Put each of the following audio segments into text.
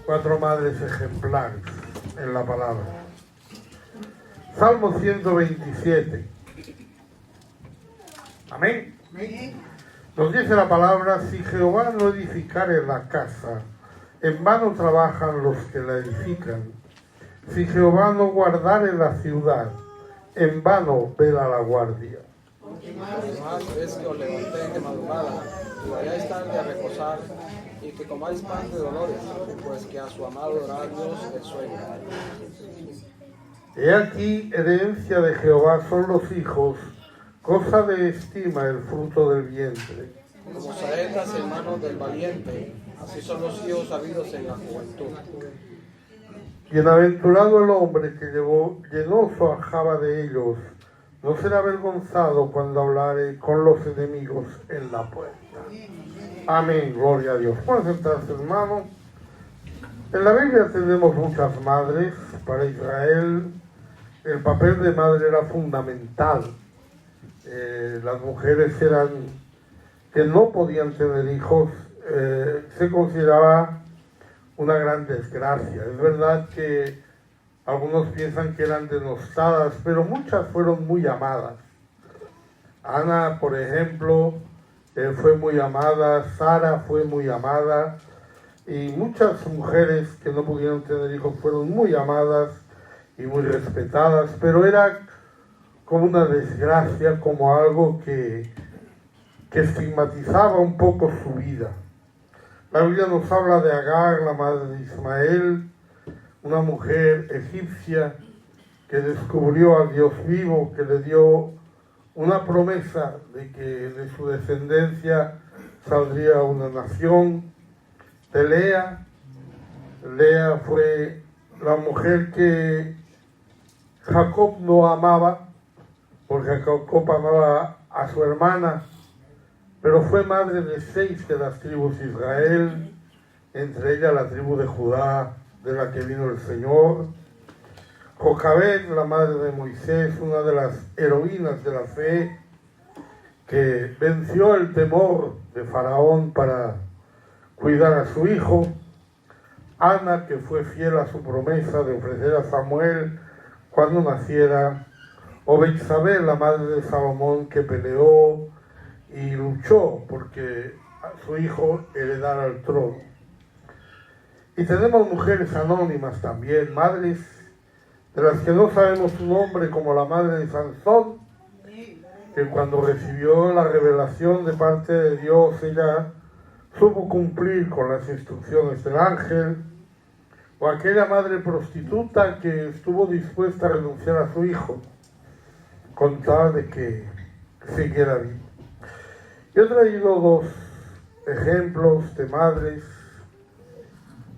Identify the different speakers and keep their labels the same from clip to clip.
Speaker 1: Cuatro madres ejemplares en la palabra. Salmo 127. Amén. Nos dice la palabra: si Jehová no edificare la casa, en vano trabajan los que la edifican. Si Jehová no guardare la ciudad, en vano vela la guardia.
Speaker 2: Más es que os levantéis de madrugada y vayáis tarde a reposar, y que comáis pan de dolores, pues que a su amado dará Dios el sueño.
Speaker 1: He aquí, herencia de Jehová son los hijos, cosa de estima el fruto del vientre.
Speaker 2: Como saetas en manos del valiente, así son los hijos habidos en la juventud.
Speaker 1: Bienaventurado el hombre que llenó su aljaba de ellos, no será avergonzado cuando hablare con los enemigos en la puerta. Amén, gloria a Dios. Pueden sentarse, hermano. En la Biblia tenemos muchas madres. Para Israel el papel de madre era fundamental. Las mujeres que no podían tener hijos, se consideraba una gran desgracia. Es verdad que algunos piensan que eran denostadas, pero muchas fueron muy amadas. Ana, por ejemplo, fue muy amada, Sara fue muy amada, y muchas mujeres que no pudieron tener hijos fueron muy amadas y muy respetadas, pero era como una desgracia, como algo que estigmatizaba un poco su vida. La Biblia nos habla de Agar, la madre de Ismael, una mujer egipcia que descubrió al Dios vivo, que le dio una promesa de que de su descendencia saldría una nación. De Lea fue la mujer que Jacob no amaba, porque Jacob amaba a su hermana, pero fue madre de 6 de las tribus de Israel, entre ellas la tribu de Judá, de la que vino el Señor. Jocabed, la madre de Moisés, una de las heroínas de la fe, que venció el temor de Faraón para cuidar a su hijo. Ana, que fue fiel a su promesa de ofrecer a Samuel cuando naciera. O Betsabé, la madre de Salomón, que peleó y luchó porque su hijo heredara el trono. Y tenemos mujeres anónimas también, madres de las que no sabemos su nombre, como la madre de Sansón, que cuando recibió la revelación de parte de Dios, ella supo cumplir con las instrucciones del ángel. O aquella madre prostituta que estuvo dispuesta a renunciar a su hijo con tal de que siguiera vivo. Yo he traído 2 ejemplos de madres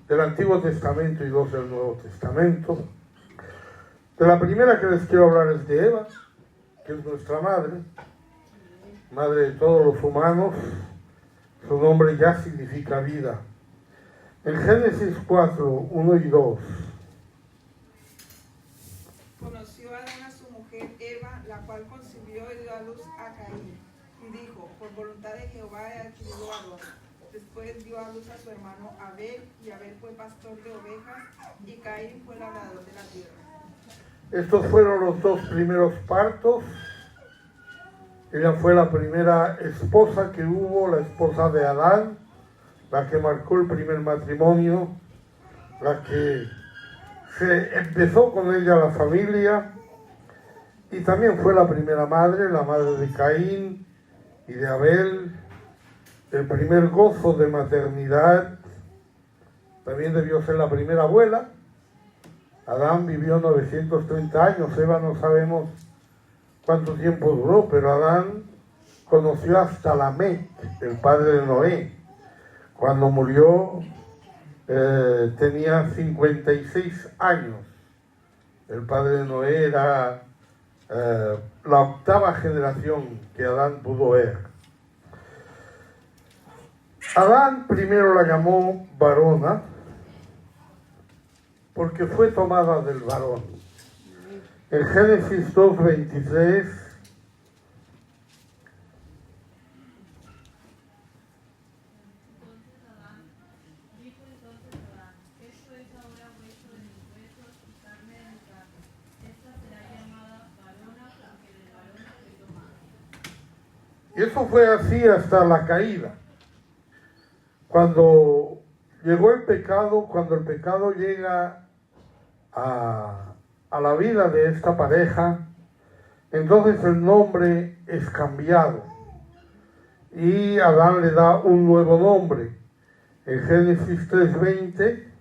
Speaker 1: del Antiguo Testamento y 2 del Nuevo Testamento. De la primera que les quiero hablar es de Eva, que es nuestra madre, madre de todos los humanos. Su nombre ya significa vida. En Génesis 4, 1 y 2.
Speaker 3: Conoció Adán a su mujer Eva, la cual concibió y dio a luz a Caín. Y dijo: por voluntad de Jehová he adquirido varón. Después dio a luz a su hermano Abel, y Abel fue pastor de ovejas, y Caín fue labrador de la tierra.
Speaker 1: Estos fueron los 2 primeros partos. Ella fue la primera esposa que hubo, la esposa de Adán, la que marcó el primer matrimonio, la que se empezó con ella la familia, y también fue la primera madre, la madre de Caín y de Abel, el primer gozo de maternidad. También debió ser la primera abuela. Adán vivió 930 años, Eva no sabemos cuánto tiempo duró, pero Adán conoció hasta Lamec, el padre de Noé. Cuando murió tenía 56 años. El padre de Noé era la 8ª generación que Adán pudo ver. Adán primero la llamó varona porque fue tomada del varón. En Génesis 2:23
Speaker 4: Entonces Adán
Speaker 1: Y eso fue así hasta la caída. Cuando llegó el pecado, cuando el pecado llega a la vida de esta pareja, entonces el nombre es cambiado. Y Adán le da un nuevo nombre. En Génesis 3:20.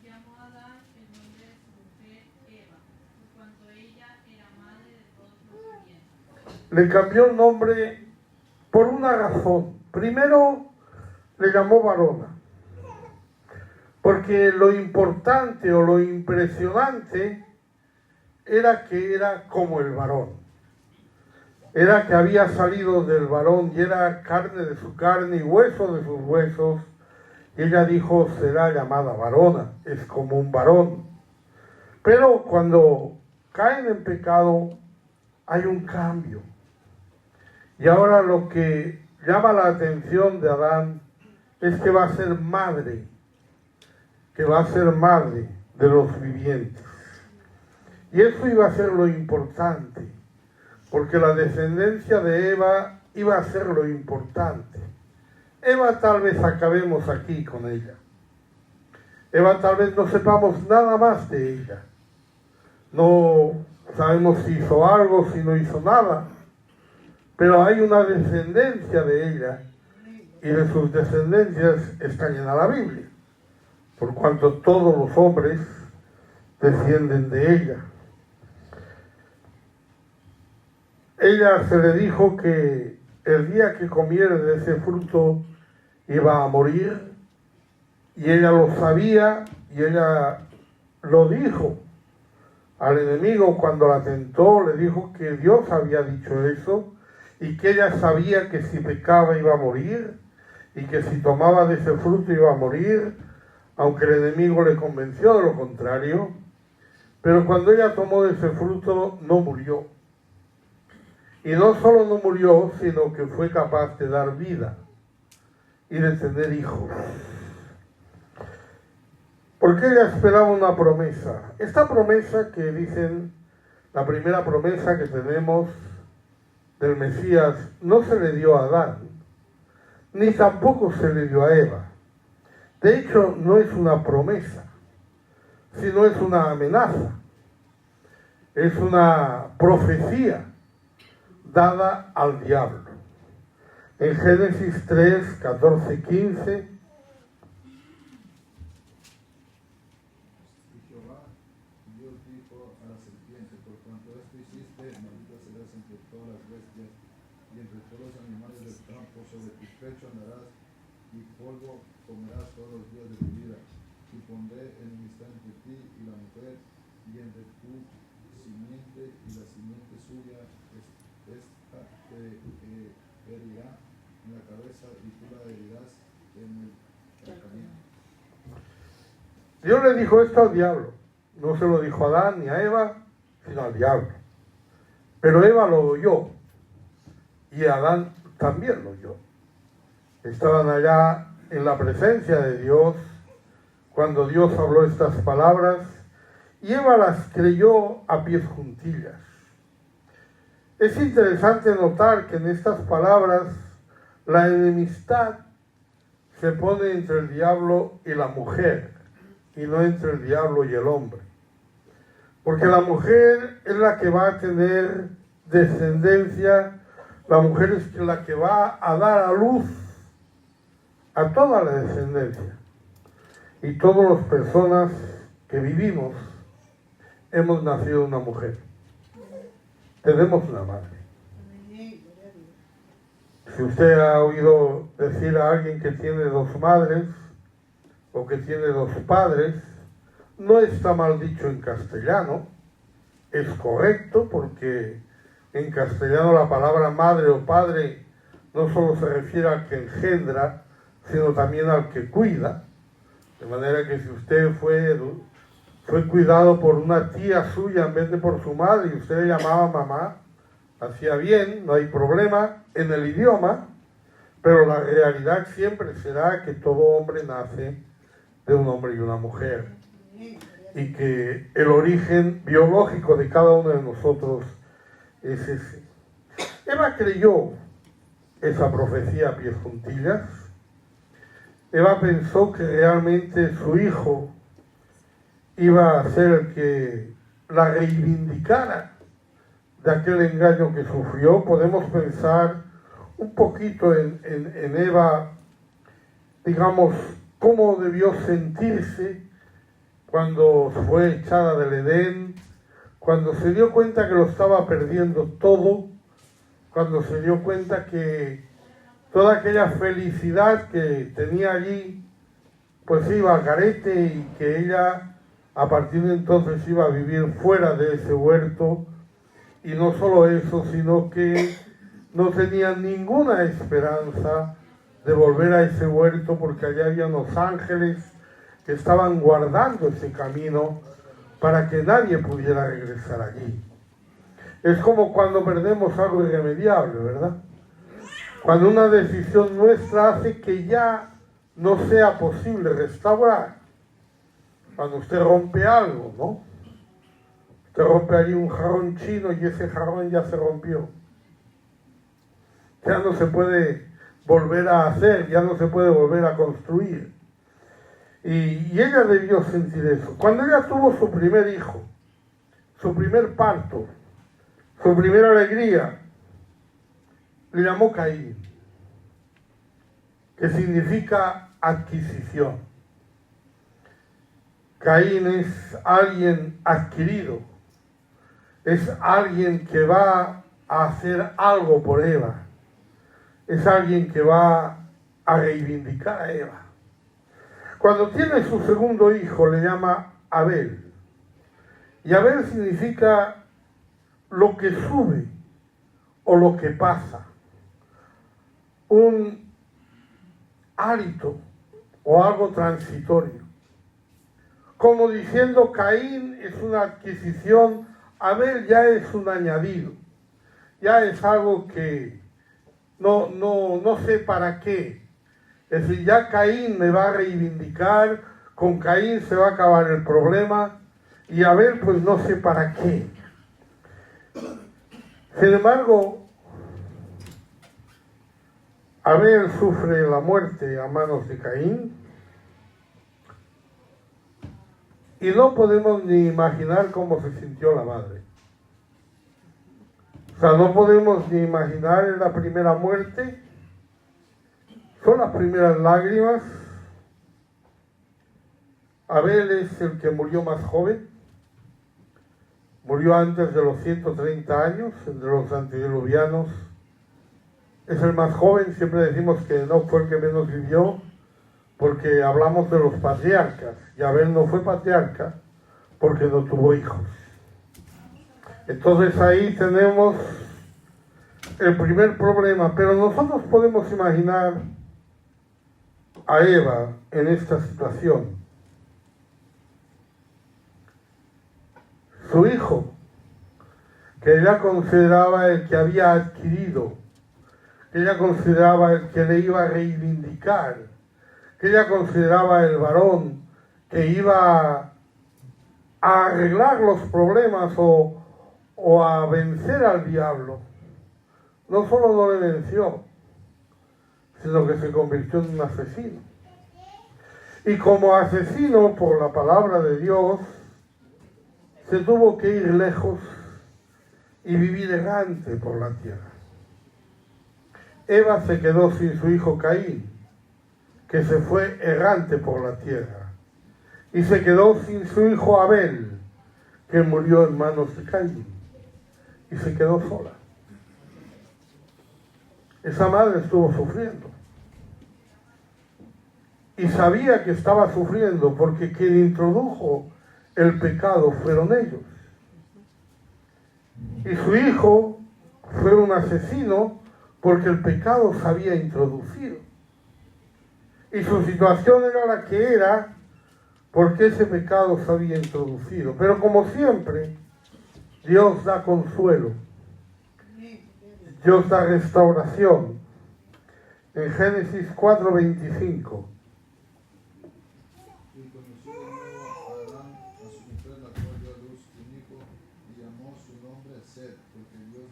Speaker 4: Llamó a Adán el nombre de su mujer Eva, por cuanto ella era madre de todos los vivientes.
Speaker 1: Le cambió el nombre por una razón. Primero le llamó varona, porque lo importante o lo impresionante era que era como el varón. Era que había salido del varón y era carne de su carne y hueso de sus huesos. Y ella dijo, será llamada varona, es como un varón. Pero cuando caen en pecado, hay un cambio. Y ahora lo que llama la atención de Adán es que va a ser madre, de los vivientes. Y eso iba a ser lo importante, porque la descendencia de Eva iba a ser lo importante. Eva tal vez acabemos aquí con ella. Eva tal vez no sepamos nada más de ella. No sabemos si hizo algo, si no hizo nada. Pero hay una descendencia de ella y de sus descendencias está llena la Biblia, por cuanto todos los hombres descienden de ella. Ella se le dijo que el día que comiera de ese fruto iba a morir, y ella lo sabía, y ella lo dijo al enemigo cuando la tentó. Le dijo que Dios había dicho eso, y que ella sabía que si pecaba iba a morir, y que si tomaba de ese fruto iba a morir, aunque el enemigo le convenció de lo contrario. Pero cuando ella tomó de ese fruto, no murió. Y no solo no murió, sino que fue capaz de dar vida y de tener hijos. Porque ella esperaba una promesa. Esta promesa que dicen, la primera promesa que tenemos del Mesías, no se le dio a Adán, ni tampoco se le dio a Eva. De hecho, no es una promesa, sino es una amenaza. Es una profecía dada al diablo. En Génesis 3, 14, 15.
Speaker 5: Y Jehová, Dios dijo a la serpiente, por cuanto esto hiciste, maldita serás entre todas las bestias y entre todos los animales del campo. Sobre tu pecho andarás y polvo comerás todos los días de tu vida. Y pondré enemistad entre ti y la mujer, y entre tu simiente y la simiente suya. Esta te herirá en la cabeza y tú la herirás en el calcañar.
Speaker 1: Dios le dijo esto al diablo. No se lo dijo a Adán ni a Eva, sino al diablo. Pero Eva lo oyó y Adán también lo oyó. Estaban allá en la presencia de Dios cuando Dios habló estas palabras, y Eva las creyó a pies juntillas. Es interesante notar que en estas palabras la enemistad se pone entre el diablo y la mujer, y no entre el diablo y el hombre. Porque la mujer es la que va a tener descendencia, la mujer es la que va a dar a luz a toda la descendencia. Y todas las personas que vivimos hemos nacido una mujer. Tenemos una madre. Si usted ha oído decir a alguien que tiene dos madres o que tiene dos padres, no está mal dicho en castellano, es correcto, porque en castellano la palabra madre o padre no solo se refiere al que engendra, sino también al que cuida. De manera que si usted fue cuidado por una tía suya en vez de por su madre y usted le llamaba mamá, hacía bien, no hay problema en el idioma, pero la realidad siempre será que todo hombre nace de un hombre y una mujer, y que el origen biológico de cada uno de nosotros es ese. Eva creyó esa profecía a pies juntillas. Eva pensó que realmente su hijo iba a ser el que la reivindicara de aquel engaño que sufrió. Podemos pensar un poquito en Eva, digamos, cómo debió sentirse cuando fue echada del Edén, cuando se dio cuenta que lo estaba perdiendo todo, cuando se dio cuenta que toda aquella felicidad que tenía allí, pues iba al garete, y que ella a partir de entonces iba a vivir fuera de ese huerto. Y no solo eso, sino que no tenía ninguna esperanza de volver a ese huerto, porque allá había unos ángeles que estaban guardando ese camino para que nadie pudiera regresar allí. Es como cuando perdemos algo irremediable, ¿verdad? Cuando una decisión nuestra hace que ya no sea posible restaurar. Cuando usted rompe algo, ¿no? Usted rompe allí un jarrón chino y ese jarrón ya se rompió. Ya no se puede volver a hacer, ya no se puede volver a construir. Y ella debió sentir eso. Cuando ella tuvo su primer hijo, su primer parto, su primera alegría, le llamó Caín, que significa adquisición. Caín es alguien adquirido, es alguien que va a hacer algo por Eva, es alguien que va a reivindicar a Eva. Cuando tiene su segundo hijo le llama Abel, y Abel significa lo que sube o lo que pasa, un hálito o algo transitorio. Como diciendo, Caín es una adquisición, Abel ya es un añadido, ya es algo que no sé para qué. Es decir, ya Caín me va a reivindicar, con Caín se va a acabar el problema, y Abel pues no sé para qué. Sin embargo, Abel sufre la muerte a manos de Caín, y no podemos ni imaginar cómo se sintió la madre. O sea, no podemos ni imaginar la primera muerte. Son las primeras lágrimas. Abel es el que murió más joven. Murió antes de los 130 años, entre los antediluvianos. Es el más joven, siempre decimos que no fue el que menos vivió, porque hablamos de los patriarcas, y Abel no fue patriarca porque no tuvo hijos. Entonces ahí tenemos el primer problema, pero nosotros podemos imaginar a Eva en esta situación. Su hijo, que ella consideraba el que había adquirido, que ella consideraba el que le iba a reivindicar, que ella consideraba el varón que iba a arreglar los problemas o a vencer al diablo, no solo no le venció, sino que se convirtió en un asesino. Y como asesino, por la palabra de Dios, se tuvo que ir lejos y vivir errante por la tierra. Eva se quedó sin su hijo Caín, que se fue errante por la tierra, y se quedó sin su hijo Abel, que murió en manos de Caín, y se quedó sola. Esa madre estuvo sufriendo, y sabía que estaba sufriendo porque quien introdujo el pecado fueron ellos. Y su hijo fue un asesino porque el pecado se había introducido. Y su situación era la que era porque ese pecado se había introducido. Pero como siempre, Dios da consuelo. Dios da restauración. En Génesis 4:25.
Speaker 5: Y conoció de nuevo a Adán, a su mujer, la cual dio a luz un hijo, y llamó su nombre Set, porque Dios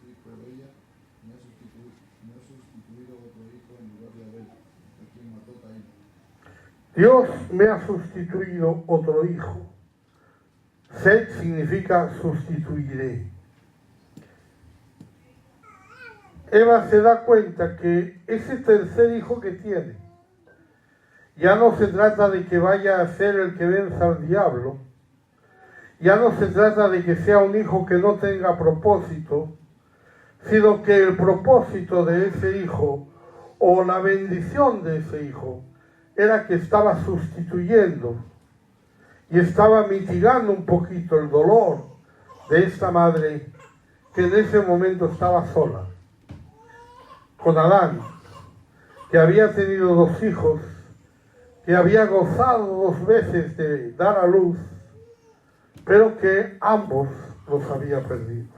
Speaker 5: sustituido otro hijo en lugar de Abel, a quien mató Caín.
Speaker 1: Dios me ha sustituido otro hijo. Set significa sustituiré. Eva se da cuenta que ese tercer hijo que tiene, ya no se trata de que vaya a ser el que venza al diablo, ya no se trata de que sea un hijo que no tenga propósito, sino que el propósito de ese hijo, o la bendición de ese hijo, era que estaba sustituyendo y estaba mitigando un poquito el dolor de esta madre que en ese momento estaba sola, con Adán, que había tenido 2 hijos, que había gozado 2 veces de dar a luz, pero que ambos los había perdido.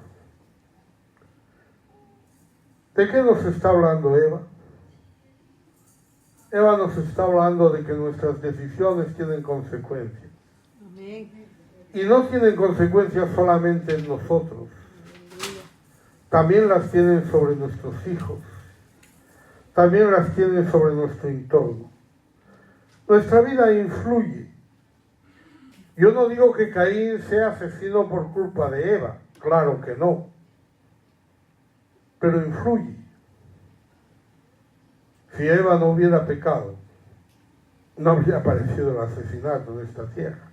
Speaker 1: ¿De qué nos está hablando Eva? Eva nos está hablando de que nuestras decisiones tienen consecuencias.
Speaker 6: Amén.
Speaker 1: Y no tienen consecuencias solamente en nosotros, también las tienen sobre nuestros hijos, también las tienen sobre nuestro entorno. Nuestra vida influye. Yo no digo que Caín sea asesino por culpa de Eva, claro que no, pero influye. Si Eva no hubiera pecado, no habría aparecido el asesinato en esta tierra.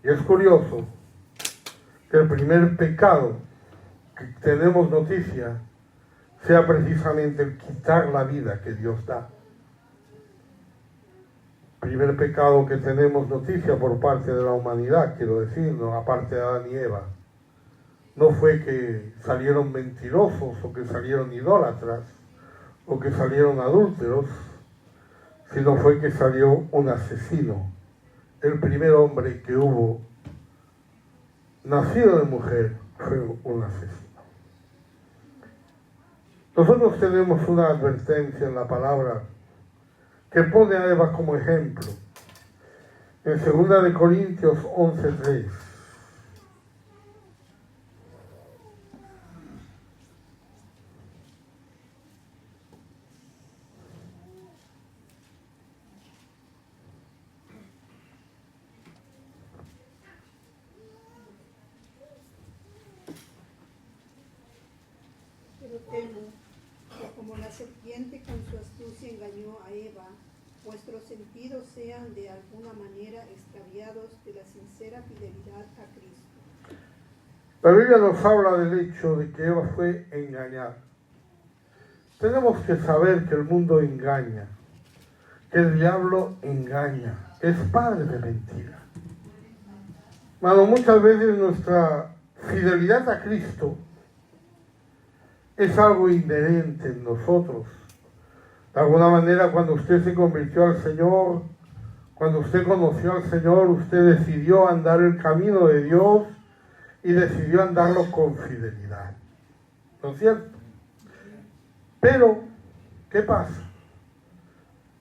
Speaker 1: Y es curioso que el primer pecado que tenemos noticia sea precisamente el quitar la vida que Dios da. Primer pecado que tenemos noticia por parte de la humanidad, quiero decir, ¿no? Aparte de Adán y Eva, no fue que salieron mentirosos o que salieron idólatras o que salieron adúlteros, sino fue que salió un asesino. El primer hombre que hubo nacido de mujer fue un asesino. Nosotros tenemos una advertencia en la palabra que pone a Eva como ejemplo. En 2 de Corintios 11:3.
Speaker 6: Pero temo que como la serpiente con su astucia engañó a Eva, vuestros sentidos sean de alguna manera extraviados de la sincera fidelidad a Cristo.
Speaker 1: La Biblia nos habla del hecho de que Eva fue engañada. Tenemos que saber que el mundo engaña, que el diablo engaña, es padre de mentira. Hermano, muchas veces nuestra fidelidad a Cristo es algo inherente en nosotros. De alguna manera, cuando usted se convirtió al Señor, cuando usted conoció al Señor, usted decidió andar el camino de Dios y decidió andarlo con fidelidad. ¿No es cierto? Pero, ¿qué pasa?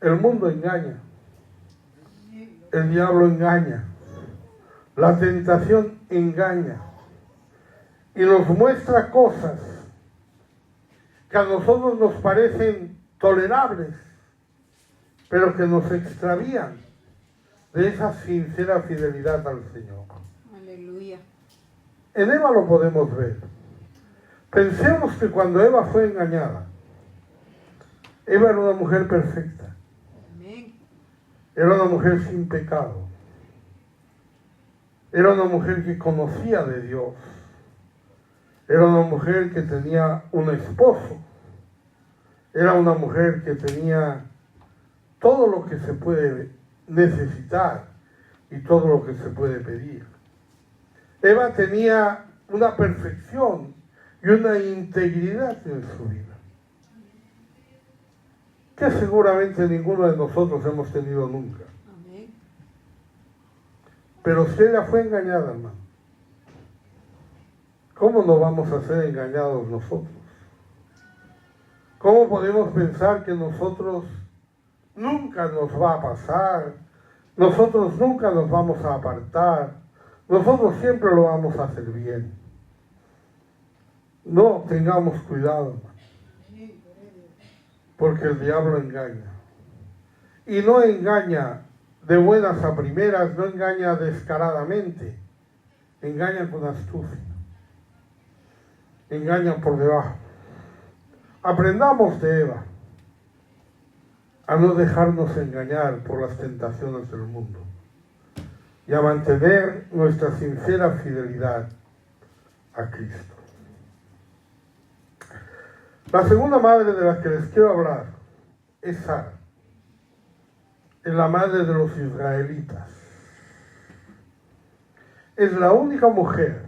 Speaker 1: El mundo engaña, el diablo engaña, la tentación engaña y nos muestra cosas que a nosotros nos parecen tolerables, pero que nos extravían de esa sincera fidelidad al Señor.
Speaker 6: Aleluya.
Speaker 1: En Eva lo podemos ver. Pensemos que cuando Eva fue engañada, Eva era una mujer perfecta.
Speaker 6: Amén.
Speaker 1: Era una mujer sin pecado. Era una mujer que conocía de Dios. Era una mujer que tenía un esposo. Era una mujer que tenía todo lo que se puede necesitar y todo lo que se puede pedir. Eva tenía una perfección y una integridad en su vida, que seguramente ninguno de nosotros hemos tenido nunca.
Speaker 6: Amén.
Speaker 1: Pero si ella fue engañada, hermano, ¿cómo no vamos a ser engañados nosotros? ¿Cómo podemos pensar que nosotros nunca nos va a pasar? Nosotros nunca nos vamos a apartar. Nosotros siempre lo vamos a hacer bien. No, tengamos cuidado, hermano. porque el diablo engaña. Y no engaña de buenas a primeras, no engaña descaradamente, engaña con astucia, engaña por debajo. Aprendamos de Eva a no dejarnos engañar por las tentaciones del mundo y a mantener nuestra sincera fidelidad a Cristo. La segunda madre de la que les quiero hablar es Sara. Es la madre de los israelitas. Es la única mujer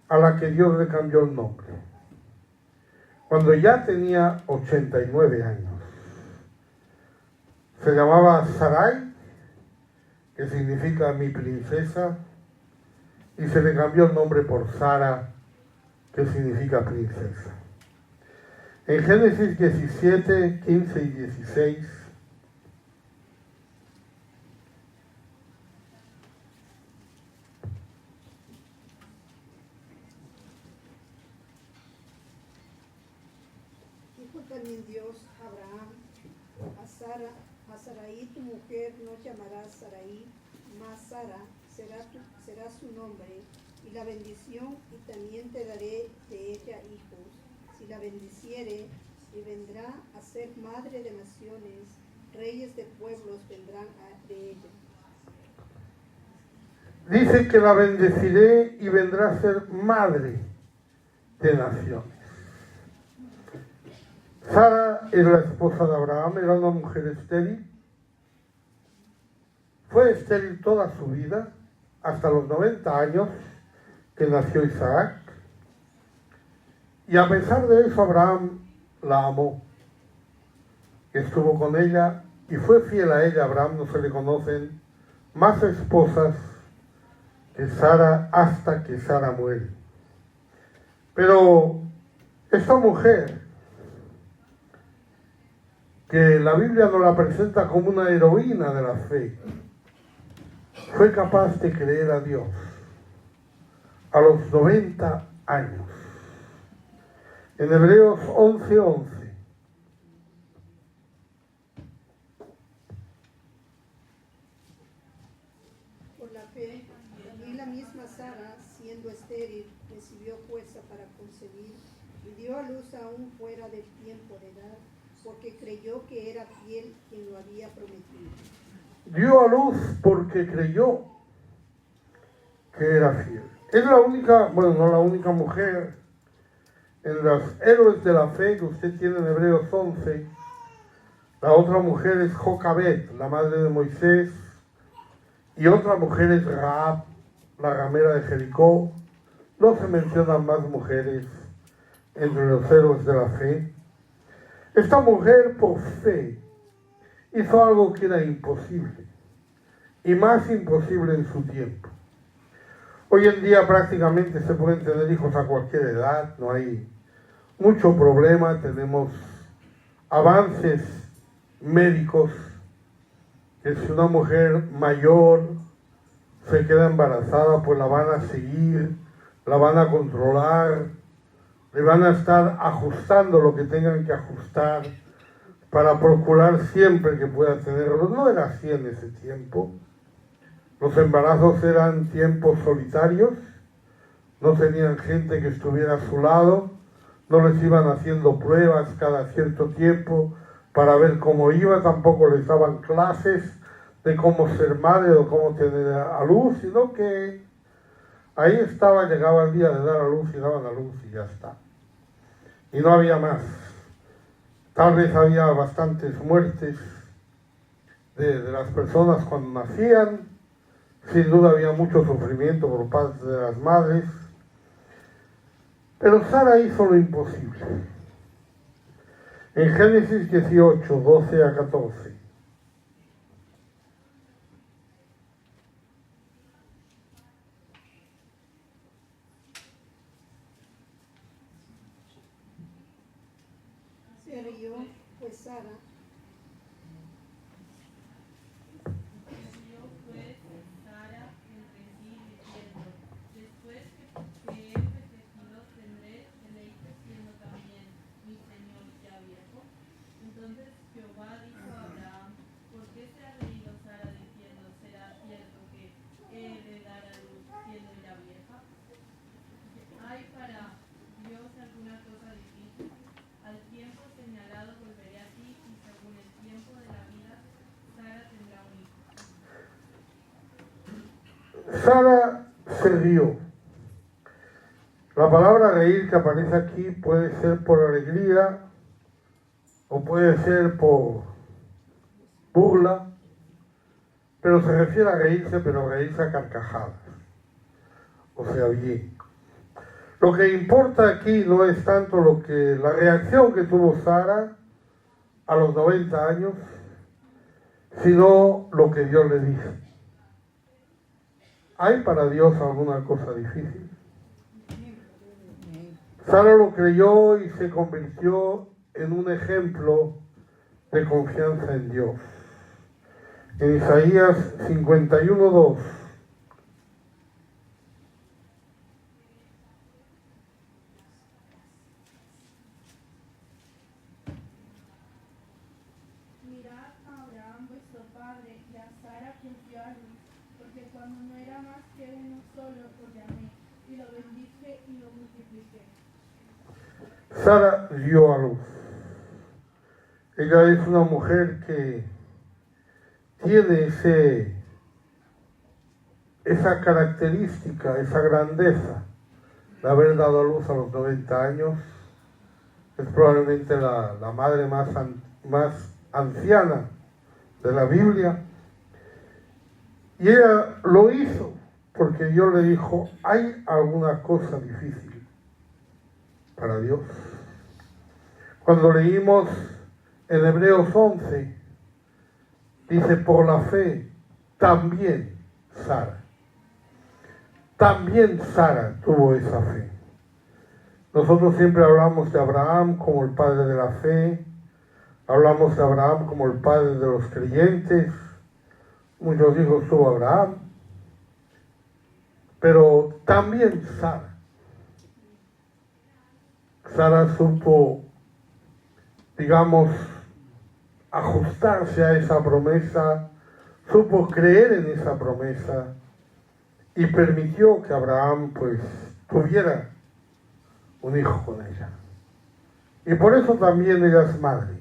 Speaker 1: a la que Dios le cambió el nombre. Cuando ya tenía 89 años. Se llamaba Sarai, que significa mi princesa, y se le cambió el nombre por Sara, que significa princesa. En Génesis 17, 15 y 16,
Speaker 6: dijo también Dios a Abraham, a Sarai tu mujer no llamarás Sarai, mas Sara será su nombre, y la bendición, y también te daré de ella hijos. Si la bendiciere, y vendrá a ser madre de naciones, reyes de pueblos vendrán de ella.
Speaker 1: dice que la bendeciré y vendrá a ser madre de naciones. Sara es la esposa de Abraham, era una mujer estéril. Fue estéril toda su vida, hasta los 90 años que nació Isaac. Y a pesar de eso, Abraham la amó. Estuvo con ella y fue fiel a ella. Abraham no se le conocen más esposas que Sara hasta que Sara muere. Pero esta mujer, que la Biblia nos la presenta como una heroína de la fe, fue capaz de creer a Dios a los 90 años. En Hebreos 11:11.
Speaker 6: Por la fe, y la misma Sara, siendo estéril, recibió fuerza para concebir y dio a luz aún fuera del tiempo de edad, porque creyó que era fiel quien lo había prometido.
Speaker 1: Dio a luz porque creyó que era fiel. Es la única, bueno, no la única mujer en los héroes de la fe que usted tiene en Hebreos 11. La otra mujer es Jocabet, la madre de Moisés, y otra mujer es Rahab, la ramera de Jericó. No se mencionan más mujeres entre los héroes de la fe. Esta mujer, por fe, hizo algo que era imposible, y más imposible en su tiempo. Hoy en día prácticamente se pueden tener hijos a cualquier edad, no hay mucho problema, tenemos avances médicos, que si una mujer mayor se queda embarazada, pues la van a seguir, la van a controlar, le van a estar ajustando lo que tengan que ajustar para procurar siempre que pueda tenerlo. No era así en ese tiempo. Los embarazos eran tiempos solitarios, no tenían gente que estuviera a su lado, no les iban haciendo pruebas cada cierto tiempo para ver cómo iba, tampoco les daban clases de cómo ser madre o cómo tener a luz, sino que ahí estaba, llegaba el día de dar a luz y daban a luz y ya está. Y no había más. Tal vez había bastantes muertes de las personas cuando nacían. Sin duda había mucho sufrimiento por parte de las madres. Pero Sara hizo lo imposible. En Génesis 18, 12 a 14.
Speaker 6: Se rió, pues Sara,
Speaker 4: Respondió pues Sara entre sí diciendo: después que he envejecido, ¿tendré deleite siendo también mi señor ya viejo?
Speaker 1: Sara se rió. La palabra reír que aparece aquí puede ser por alegría o puede ser por burla, pero se refiere a reírse, pero reírse a carcajadas. O sea, bien. Lo que importa aquí no es tanto la reacción que tuvo Sara a los 90 años, sino lo que Dios le dice. ¿Hay para Dios alguna cosa difícil? Sara lo creyó y se convirtió en un ejemplo de confianza en Dios. En Isaías 51:2.
Speaker 7: Mirad a Abraham vuestro padre y a Sara quien dio a luz, porque cuando no era más que uno solo os llamé, y lo bendije y lo multipliqué.
Speaker 1: Sara dio a luz. Ella es una mujer que tiene esa característica, esa grandeza de haber dado a luz a los 90 años. Es probablemente la madre más anciana de la Biblia. Y ella lo hizo porque Dios le dijo, ¿hay alguna cosa difícil para Dios? Cuando leímos en Hebreos 11, dice, por la fe, también Sara tuvo esa fe. Nosotros siempre hablamos de Abraham como el padre de la fe, hablamos de Abraham como el padre de los creyentes, muchos hijos tuvo Abraham, pero también Sara supo, digamos, ajustarse a esa promesa, supo creer en esa promesa y permitió que Abraham pues tuviera un hijo con ella. Y por eso también ella es madre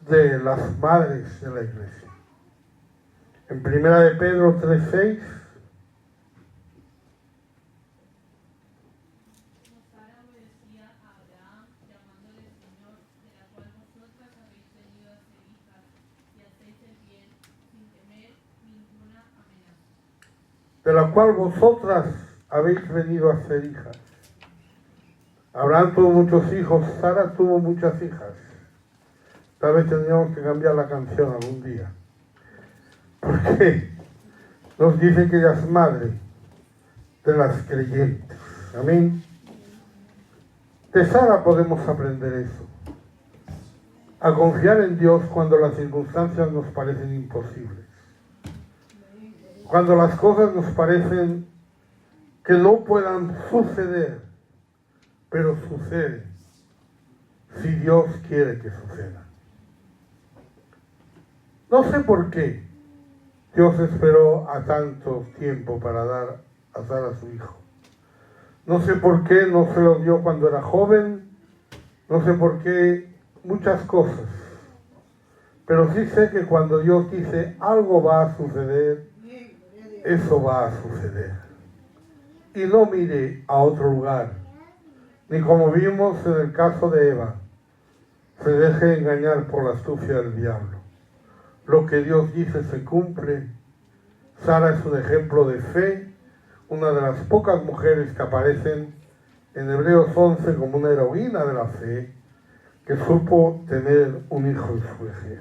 Speaker 1: de las madres de la iglesia. En 1 de Pedro 3:6 de la cual vosotras habéis venido a ser hijas. Abraham tuvo muchos hijos, Sara tuvo muchas hijas. Tal vez tendríamos que cambiar la canción algún día. Porque nos dice que ella es madre de las creyentes. Amén. De Sara podemos aprender eso. A confiar en Dios cuando las circunstancias nos parecen imposibles. Cuando las cosas nos parecen que no puedan suceder, pero suceden, si Dios quiere que suceda. No sé por qué Dios esperó a tanto tiempo para dar a Sara a su hijo. No sé por qué no se lo dio cuando era joven, no sé por qué, muchas cosas. Pero sí sé que cuando Dios dice algo va a suceder, eso va a suceder. Y no mire a otro lugar, ni como vimos en el caso de Eva, se deje engañar por la astucia del diablo. Lo que Dios dice se cumple. Sara es un ejemplo de fe, una de las pocas mujeres que aparecen en Hebreos 11 como una heroína de la fe, que supo tener un hijo en su vejez.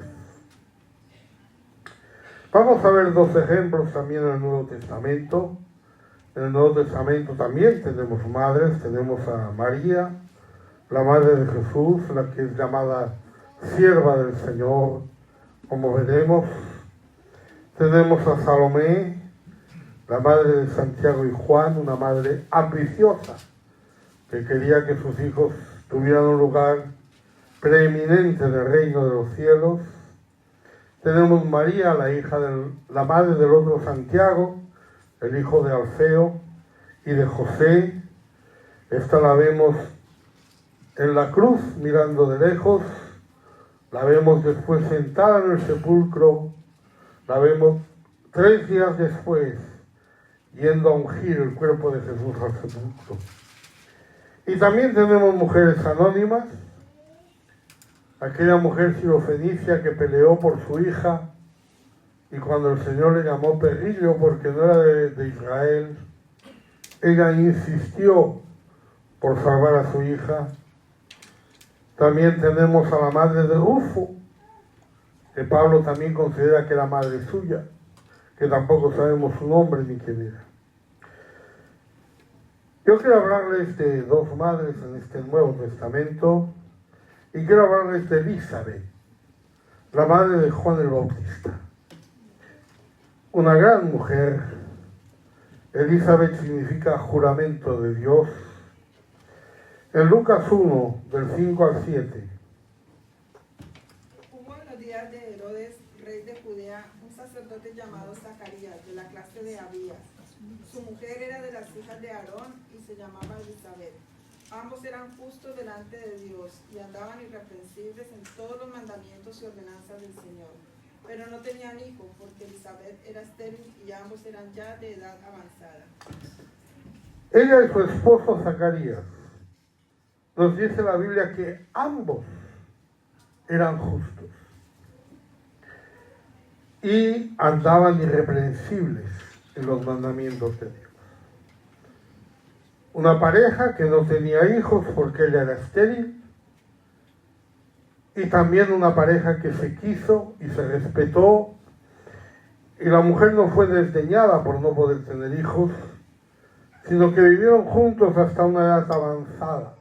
Speaker 1: Vamos a ver dos ejemplos también en el Nuevo Testamento. En el Nuevo Testamento también tenemos madres, tenemos a María, la madre de Jesús, la que es llamada sierva del Señor, como veremos. Tenemos a Salomé, la madre de Santiago y Juan, una madre ambiciosa, que quería que sus hijos tuvieran un lugar preeminente del reino de los cielos. Tenemos María, la madre del otro Santiago, el hijo de Alfeo y de José. Esta la vemos en la cruz, mirando de lejos. La vemos después sentada en el sepulcro. La vemos 3 días después, yendo a ungir el cuerpo de Jesús al sepulcro. Y también tenemos mujeres anónimas, aquella mujer sirofenicia que peleó por su hija y cuando el Señor le llamó perrillo porque no era de Israel, ella insistió por salvar a su hija. También tenemos a la madre de Rufo, que Pablo también considera que era madre suya, que tampoco sabemos su nombre ni quién era. Yo quiero hablarles de 2 madres en este Nuevo Testamento y quiero hablarles de Elizabeth, la madre de Juan el Bautista. Una gran mujer. Elizabeth significa juramento de Dios. En Lucas 1, del 5 al 7.
Speaker 3: Hubo en los días de Herodes, rey de Judea, un sacerdote llamado Zacarías, de la clase de Abías. Su mujer era de las hijas de Aarón y se llamaba Elizabeth. Ambos eran justos delante de Dios y andaban irreprensibles en todos los mandamientos y ordenanzas del Señor. Pero no tenían hijos porque Elizabeth era estéril y ambos eran ya de edad avanzada.
Speaker 1: Ella y su esposo Zacarías, nos dice la Biblia que ambos eran justos y andaban irreprensibles en los mandamientos de Dios. Una pareja que no tenía hijos porque ella era estéril, y también una pareja que se quiso y se respetó, y la mujer no fue desdeñada por no poder tener hijos, sino que vivieron juntos hasta una edad avanzada,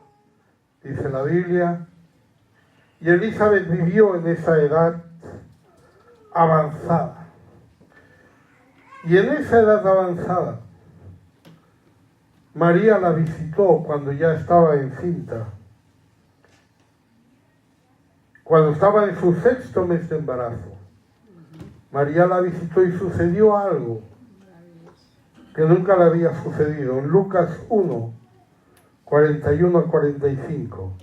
Speaker 1: dice la Biblia, y Elizabeth vivió en esa edad avanzada. Y en esa edad avanzada, María la visitó cuando ya estaba encinta, cuando estaba en su 6º mes de embarazo. María la visitó y sucedió algo que nunca le había sucedido. En Lucas 1, 41 al 45.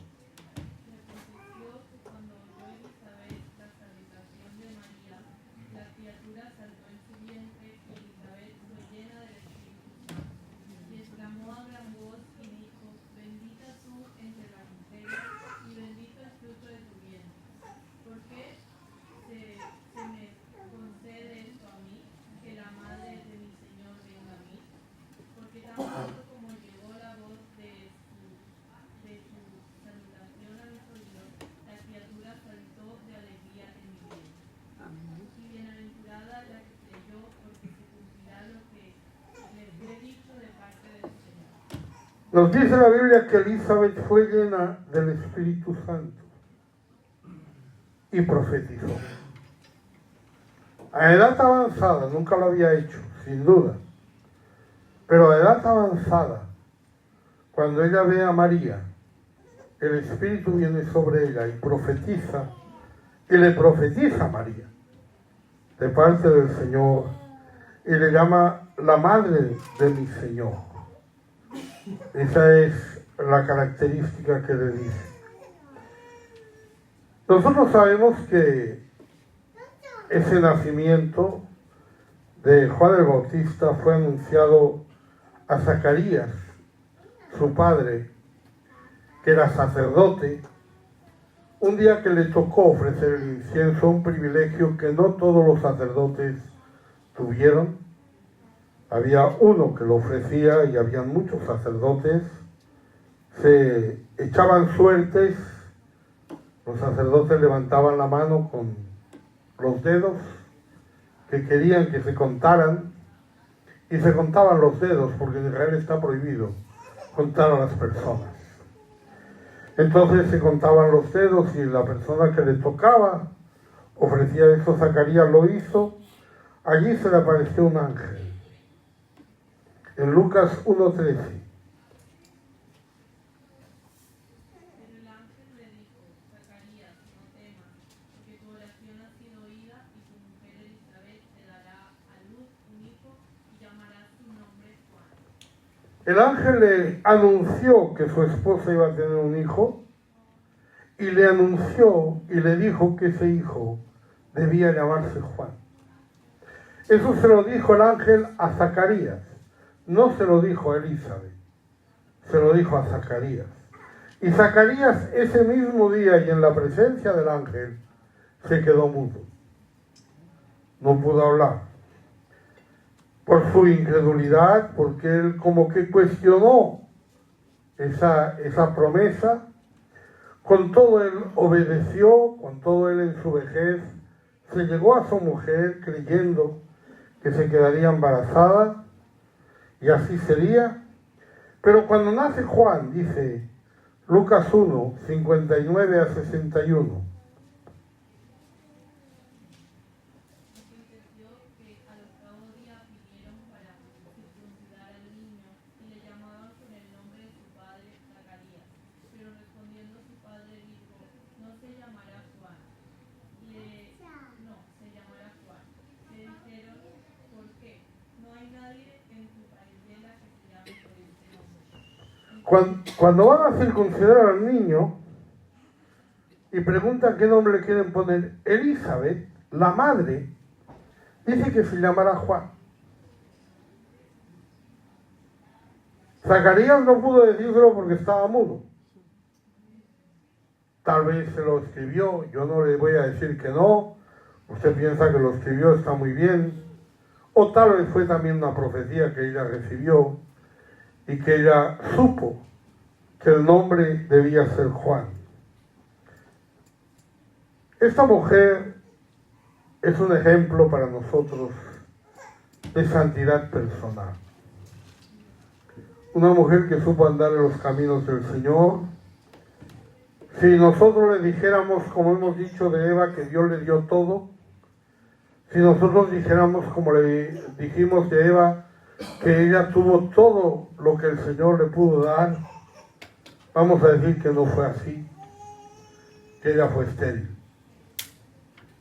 Speaker 1: Nos dice la Biblia que Elizabeth fue llena del Espíritu Santo y profetizó. A edad avanzada, nunca lo había hecho, sin duda, pero a edad avanzada, cuando ella ve a María, el Espíritu viene sobre ella y profetiza, y le profetiza a María, de parte del Señor, y le llama la madre de mi Señor. Esa es la característica que le dice. Nosotros sabemos que ese nacimiento de Juan el Bautista fue anunciado a Zacarías, su padre, que era sacerdote, un día que le tocó ofrecer el incienso, un privilegio que no todos los sacerdotes tuvieron. Había uno que lo ofrecía y habían muchos sacerdotes. Se echaban suertes, los sacerdotes levantaban la mano con los dedos que querían que se contaran y se contaban los dedos porque en Israel está prohibido contar a las personas. Entonces se contaban los dedos y la persona que le tocaba ofrecía eso. Zacarías lo hizo. Allí se le apareció un ángel. En Lucas 1:13.
Speaker 4: Pero el ángel le dijo: Zacarías, no temas, porque tu oración ha sido oída y tu mujer Elizabeth te dará a luz un hijo y llamarás su nombre Juan.
Speaker 1: El ángel le anunció que su esposa iba a tener un hijo y le anunció y le dijo que ese hijo debía llamarse Juan. Eso se lo dijo el ángel a Zacarías, no se lo dijo a Elizabeth, se lo dijo a Zacarías. Y Zacarías ese mismo día y en la presencia del ángel se quedó mudo, no pudo hablar, por su incredulidad, porque él como que cuestionó esa promesa. Con todo él obedeció, con todo él en su vejez, se llegó a su mujer creyendo que se quedaría embarazada, y así sería. Pero cuando nace Juan, dice Lucas 1, 59 a 61.
Speaker 4: Aconteció que al octavo día vinieron para circuncidar al niño y le llamaban con el nombre de su padre Zacarías. Pero respondiendo su padre dijo, no se llamará Juan. Se llamará Juan. Le dijeron, ¿por qué? No hay nadie en tu parentela que se llame por este nombre.
Speaker 1: Cuando van a circuncidar al niño y preguntan qué nombre le quieren poner, Elizabeth, la madre, dice que se llamará Juan. Zacarías no pudo decírselo porque estaba mudo. Tal vez se lo escribió, yo no le voy a decir que no. Usted piensa que lo escribió, está muy bien. O tal vez fue también una profecía que ella recibió y que ella supo que el nombre debía ser Juan. Esta mujer es un ejemplo para nosotros de santidad personal. Una mujer que supo andar en los caminos del Señor. Si nosotros le dijéramos, como hemos dicho de Eva, que Dios le dio todo, si nosotros dijéramos, como le dijimos de Eva, que ella tuvo todo lo que el Señor le pudo dar, vamos a decir que no fue así, que ella fue estéril.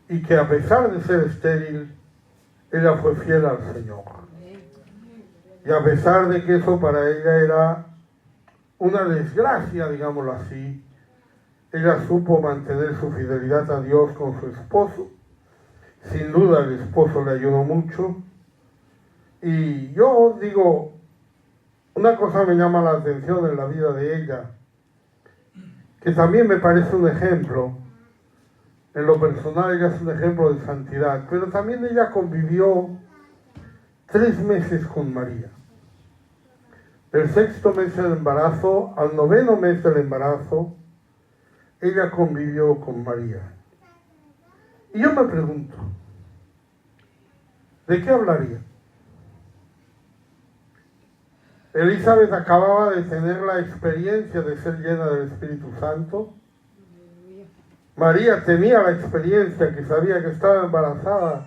Speaker 1: Y que a pesar de ser estéril, ella fue fiel al Señor. Y a pesar de que eso para ella era una desgracia, digámoslo así, ella supo mantener su fidelidad a Dios con su esposo. Sin duda el esposo le ayudó mucho. Y yo digo, una cosa me llama la atención en la vida de ella, que también me parece un ejemplo. En lo personal ella es un ejemplo de santidad, pero también ella convivió 3 meses con María. Del 6º mes del embarazo al 9º mes del embarazo, ella convivió con María. Y yo me pregunto, ¿de qué hablaría? Elizabeth acababa de tener la experiencia de ser llena del Espíritu Santo. María tenía la experiencia que sabía que estaba embarazada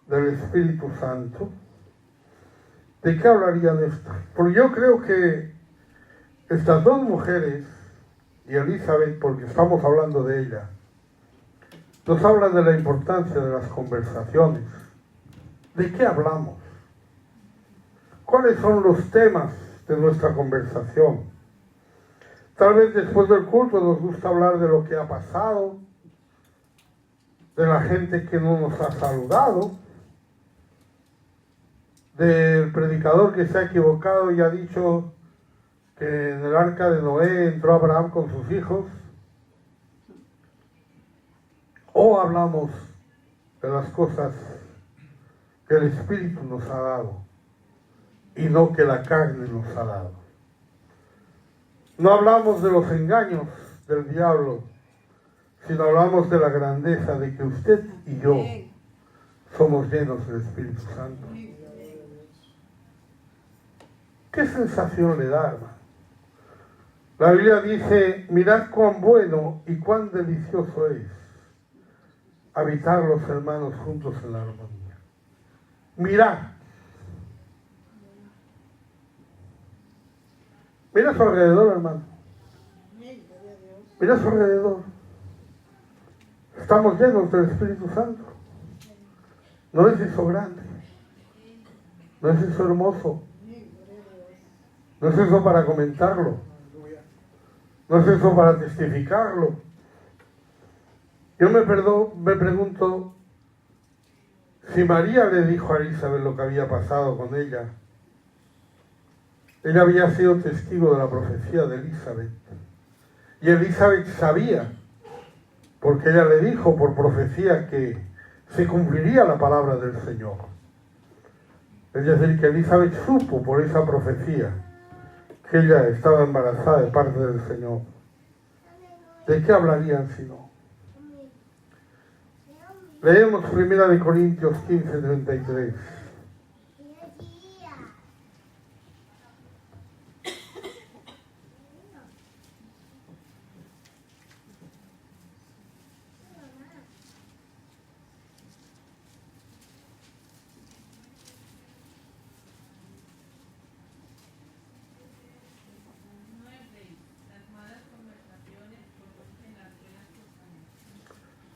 Speaker 1: del Espíritu Santo. ¿De qué hablarían esto? Porque yo creo que estas dos mujeres, y Elizabeth, porque estamos hablando de ella, nos hablan de la importancia de las conversaciones. ¿De qué hablamos? ¿Cuáles son los temas de nuestra conversación? Tal vez después del culto nos gusta hablar de lo que ha pasado, de la gente que no nos ha saludado, del predicador que se ha equivocado y ha dicho que en el arca de Noé entró Abraham con sus hijos. O hablamos de las cosas que el Espíritu nos ha dado y no que la carne nos ha dado. No hablamos de los engaños del diablo, sino hablamos de la grandeza de que usted y yo somos llenos del Espíritu Santo. ¿Qué sensación le da, hermano? La Biblia dice, mirad cuán bueno y cuán delicioso es habitar los hermanos juntos en la armonía. Mirad. Mira a su alrededor, hermano. Mira a su alrededor. Estamos llenos del Espíritu Santo. ¿No es eso grande? ¿No es eso hermoso? ¿No es eso para comentarlo? ¿No es eso para testificarlo? Yo me pregunto, Si María le dijo a Elizabeth lo que había pasado con ella, ella había sido testigo de la profecía de Elizabeth. Y Elizabeth sabía, porque ella le dijo por profecía que se cumpliría la palabra del Señor. Es decir, que Elizabeth supo por esa profecía que ella estaba embarazada de parte del Señor. ¿De qué hablarían si no? Leemos 1 Corintios 15:33.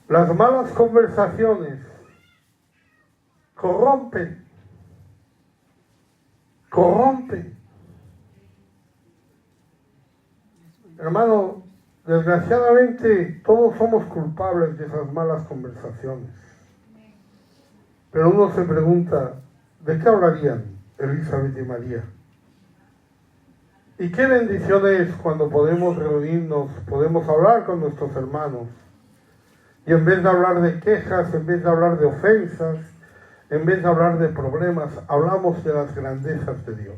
Speaker 1: Las malas conversaciones corrompen. Hermano, desgraciadamente todos somos culpables de esas malas conversaciones. Pero uno se pregunta, ¿de qué hablarían Elizabeth y María? Y qué bendición es cuando podemos reunirnos, podemos hablar con nuestros hermanos. Y en vez de hablar de quejas, en vez de hablar de ofensas, en vez de hablar de problemas, hablamos de las grandezas de Dios.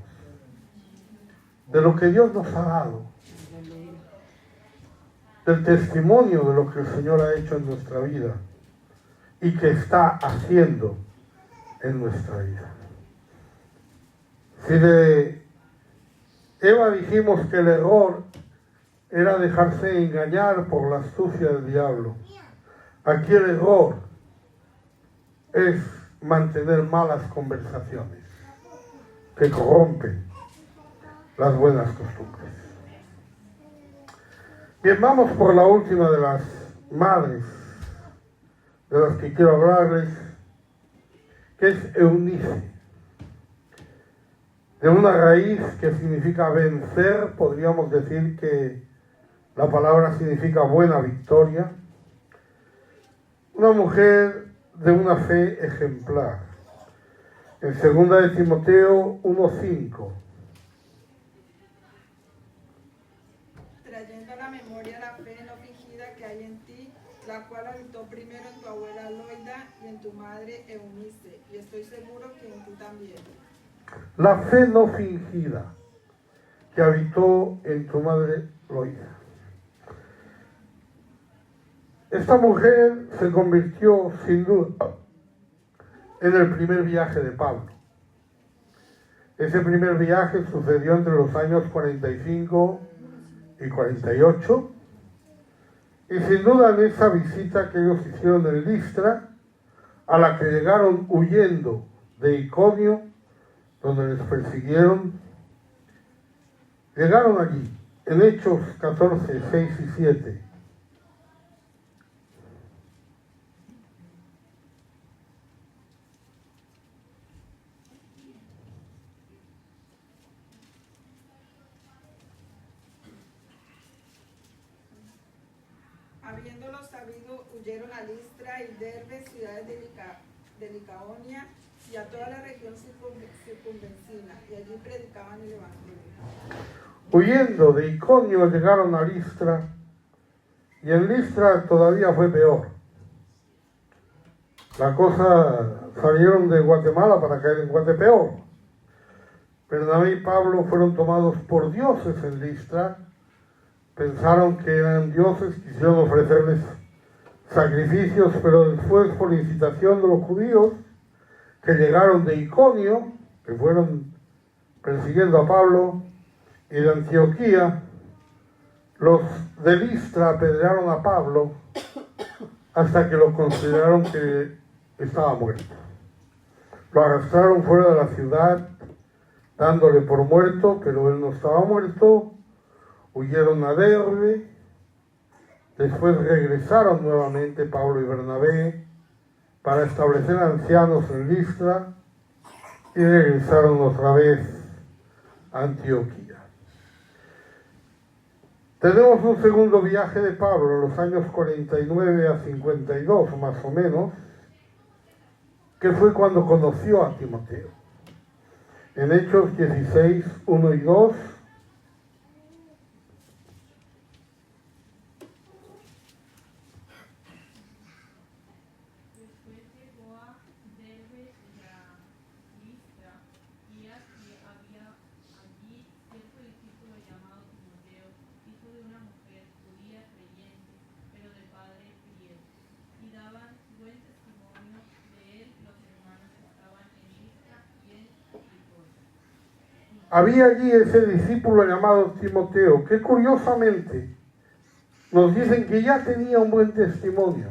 Speaker 1: De lo que Dios nos ha dado. Del testimonio de lo que el Señor ha hecho en nuestra vida. Y que está haciendo en nuestra vida. Si de Eva dijimos que el error era dejarse engañar por la astucia del diablo, aquí el error es mantener malas conversaciones que corrompen las buenas costumbres. Bien, vamos por la última de las madres de las que quiero hablarles, que es Eunice. De una raíz que significa vencer, podríamos decir que la palabra significa buena victoria. Una mujer de una fe ejemplar. En 2 de Timoteo 1:5.
Speaker 3: Trayendo a la memoria la fe no fingida que hay en ti, la cual habitó primero en tu abuela Loida y en tu madre Eunice, y estoy seguro que en ti también.
Speaker 1: La fe no fingida que habitó en tu madre Loida. Esta mujer se convirtió sin duda en el primer viaje de Pablo. Ese primer viaje sucedió entre los años 45 y 48, y sin duda en esa visita que ellos hicieron en Listra, a la que llegaron huyendo de Iconio, donde les persiguieron, llegaron allí, en Hechos 14, 6 y 7.
Speaker 3: Habiéndolo sabido, huyeron a Listra y Derbe, ciudades de Licaonia, y a toda la región circunvecina, y allí predicaban el Evangelio.
Speaker 1: Huyendo de Iconio llegaron a Listra, y en Listra todavía fue peor. La cosa, salieron de Guatemala para caer en Guatepeor. Bernabé y Pablo fueron tomados por dioses en Listra, pensaron que eran dioses, quisieron ofrecerles sacrificios, pero después, por incitación de los judíos que llegaron de Iconio, que fueron persiguiendo a Pablo, y de Antioquía, los de Listra apedrearon a Pablo hasta que lo consideraron que estaba muerto. Lo arrastraron fuera de la ciudad, dándole por muerto, pero él no estaba muerto. Huyeron a Derbe, después regresaron nuevamente Pablo y Bernabé para establecer ancianos en Listra y regresaron otra vez a Antioquía. Tenemos un segundo viaje de Pablo en los años 49 a 52 más o menos, que fue cuando conoció a Timoteo. En Hechos 16, 1 y 2,
Speaker 4: después llegó a Derbe y a Listra, y aquí había allí cierto discípulo llamado Timoteo, hijo de una mujer judía creyente, pero de padre griego, y daban buen testimonio de él los hermanos que estaban en Listra y en Iconio.
Speaker 1: había allí ese discípulo llamado Timoteo, que curiosamente nos dicen que ya tenía un buen testimonio.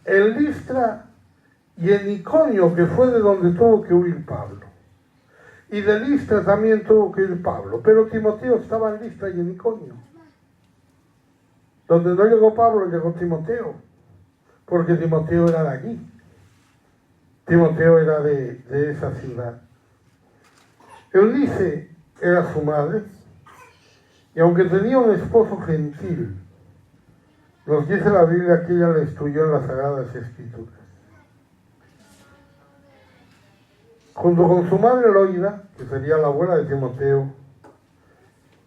Speaker 1: En Listra y en Iconio, que fue de donde tuvo que huir Pablo. Y de Listra también tuvo que ir Pablo, pero Timoteo estaba en Listra y en Iconio. Donde no llegó Pablo, llegó Timoteo, porque Timoteo era de allí. Timoteo era de esa ciudad. Eunice era su madre, y aunque tenía un esposo gentil, nos dice la Biblia que ella le estudió en las Sagradas Escrituras. Junto con su madre Loida, que sería la abuela de Timoteo,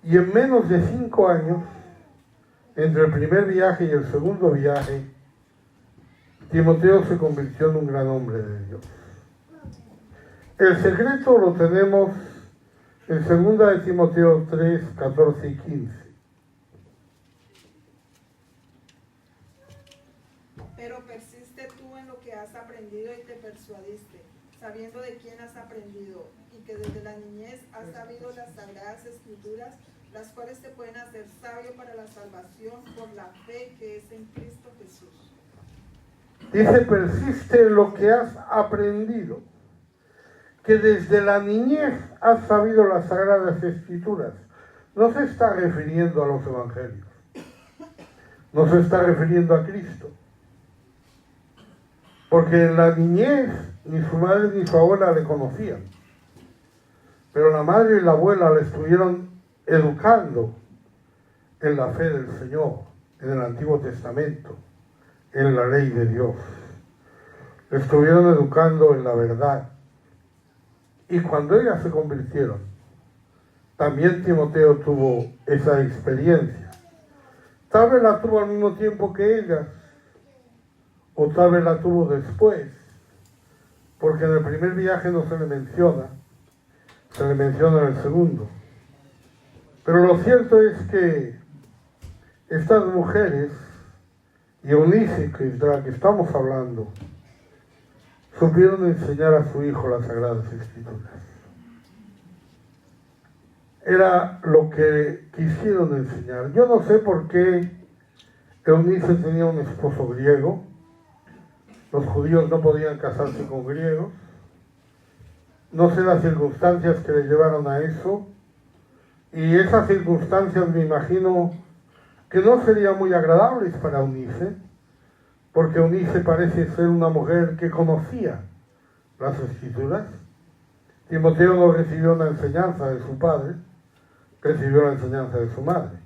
Speaker 1: y en menos de 5 años, entre el primer viaje y el segundo viaje, Timoteo se convirtió en un gran hombre de Dios. El secreto lo tenemos en 2 de Timoteo 3, 14 y 15.
Speaker 3: Pero persiste tú en lo que has aprendido y te persuadiste, sabiendo de quién has aprendido, y que desde la niñez has sabido las sagradas escrituras, las cuales te pueden hacer sabio para la salvación por la fe que es en Cristo Jesús.
Speaker 1: Dice, persiste en lo que has aprendido, que desde la niñez has sabido las Sagradas Escrituras. No se está refiriendo a los evangelios, no se está refiriendo a Cristo, porque en la niñez ni su madre ni su abuela le conocían, pero la madre y la abuela le estuvieron educando en la fe del Señor, en el Antiguo Testamento, en la ley de Dios. Le estuvieron educando en la verdad. Y cuando ellas se convirtieron, también Timoteo tuvo esa experiencia. Tal vez la tuvo al mismo tiempo que ellas, o tal vez la tuvo después, porque en el primer viaje no se le menciona, se le menciona en el segundo. Pero lo cierto es que estas mujeres, y Eunice, que es de la que estamos hablando, supieron enseñar a su hijo las Sagradas Escrituras. Era lo que quisieron enseñar. Yo no sé por qué Eunice tenía un esposo griego. Los judíos no podían casarse con griegos. No sé las circunstancias que le llevaron a eso. Y esas circunstancias me imagino que no serían muy agradables para Eunice, porque Eunice parece ser una mujer que conocía las Escrituras. Timoteo no recibió una enseñanza de su padre, recibió la enseñanza de su madre.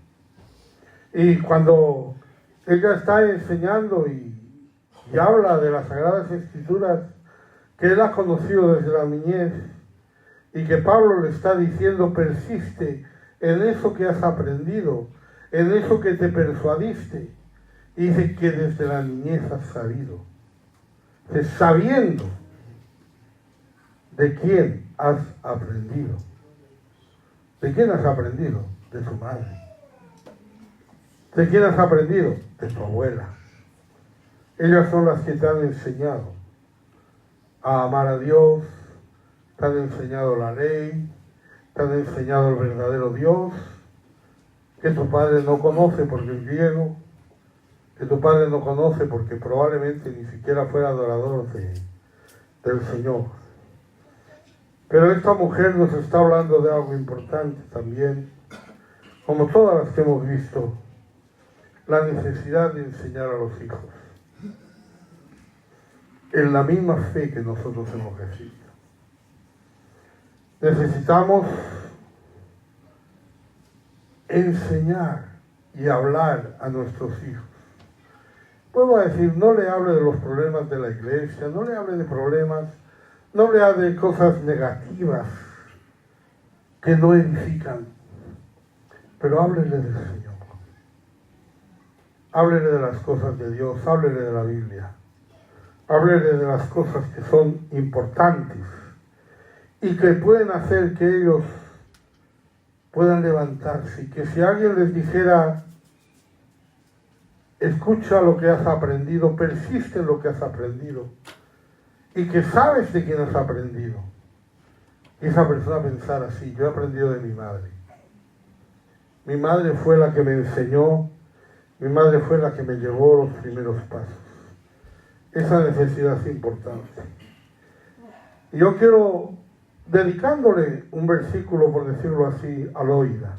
Speaker 1: Y cuando ella está enseñando y habla de las Sagradas Escrituras que él ha conocido desde la niñez, y que Pablo le está diciendo, persiste en eso que has aprendido, en eso que te persuadiste, y dice que desde la niñez has sabido, sabiendo de quién has aprendido. ¿De quién has aprendido? De tu madre. ¿De quién has aprendido? De tu abuela. Ellas son las que te han enseñado a amar a Dios, te han enseñado la ley, te han enseñado el verdadero Dios, que tu padre no conoce porque es griego, que tu padre no conoce porque probablemente ni siquiera fuera adorador del Señor. Pero esta mujer nos está hablando de algo importante también, como todas las que hemos visto, la necesidad de enseñar a los hijos en la misma fe que nosotros hemos recibido. Necesitamos enseñar y hablar a nuestros hijos vuelvo a decir, no le hable de los problemas de la iglesia, no le hable de problemas, no le hable de cosas negativas que no edifican, pero háblele del Señor. Háblele de las cosas de Dios, háblele de la Biblia, háblele de las cosas que son importantes y que pueden hacer que ellos puedan levantarse, y que si alguien les dijera, escucha lo que has aprendido, persiste en lo que has aprendido, y que sabes de quién has aprendido, y esa persona pensar así, yo he aprendido de mi madre. Mi madre fue la que me enseñó, mi madre fue la que me llevó los primeros pasos. Esa necesidad es importante. Y yo quiero, dedicándole un versículo, por decirlo así, a Loida.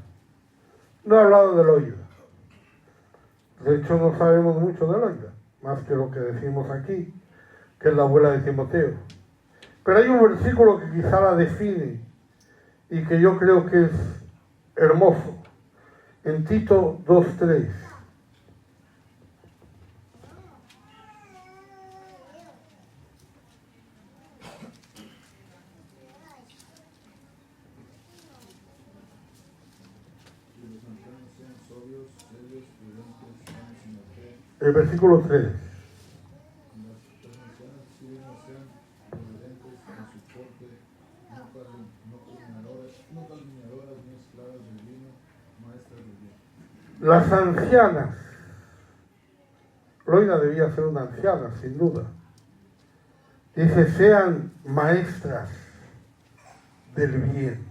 Speaker 1: No he hablado de Loida. De hecho, no sabemos mucho de Loida, más que lo que decimos aquí, que es la abuela de Timoteo. Pero hay un versículo que quizá la define y que yo creo que es hermoso. En Tito 2:3. El versículo 3.
Speaker 5: Las ancianas sirven sean prudentes en su porte, no calumniadoras, ni esclavas del vino, maestras del bien.
Speaker 1: Las ancianas. Loida debía ser una anciana, sin duda. Dice, sean maestras del bien.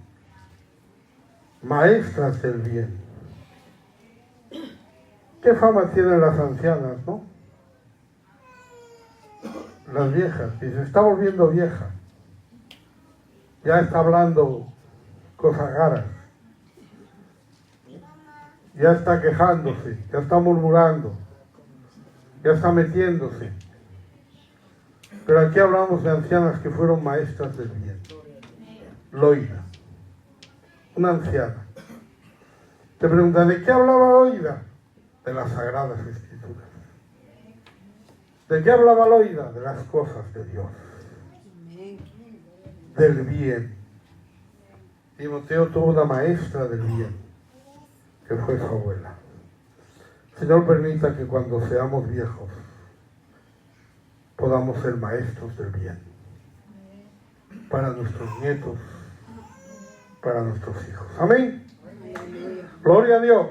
Speaker 1: Maestras del bien. ¿Qué fama tienen las ancianas, no? Las viejas. Dice, está volviendo vieja. Ya está hablando cosas raras. Ya está quejándose, ya está murmurando, ya está metiéndose. Pero aquí hablamos de ancianas que fueron maestras del bien. Loida, una anciana. Te preguntan, ¿de qué hablaba Loida? De las Sagradas Escrituras. ¿De qué hablaba Loida? De las cosas de Dios. Del bien. Timoteo tuvo una maestra del bien, que fue su abuela. Señor, permita que cuando seamos viejos podamos ser maestros del bien para nuestros nietos, para nuestros hijos. Amén. Gloria a Dios.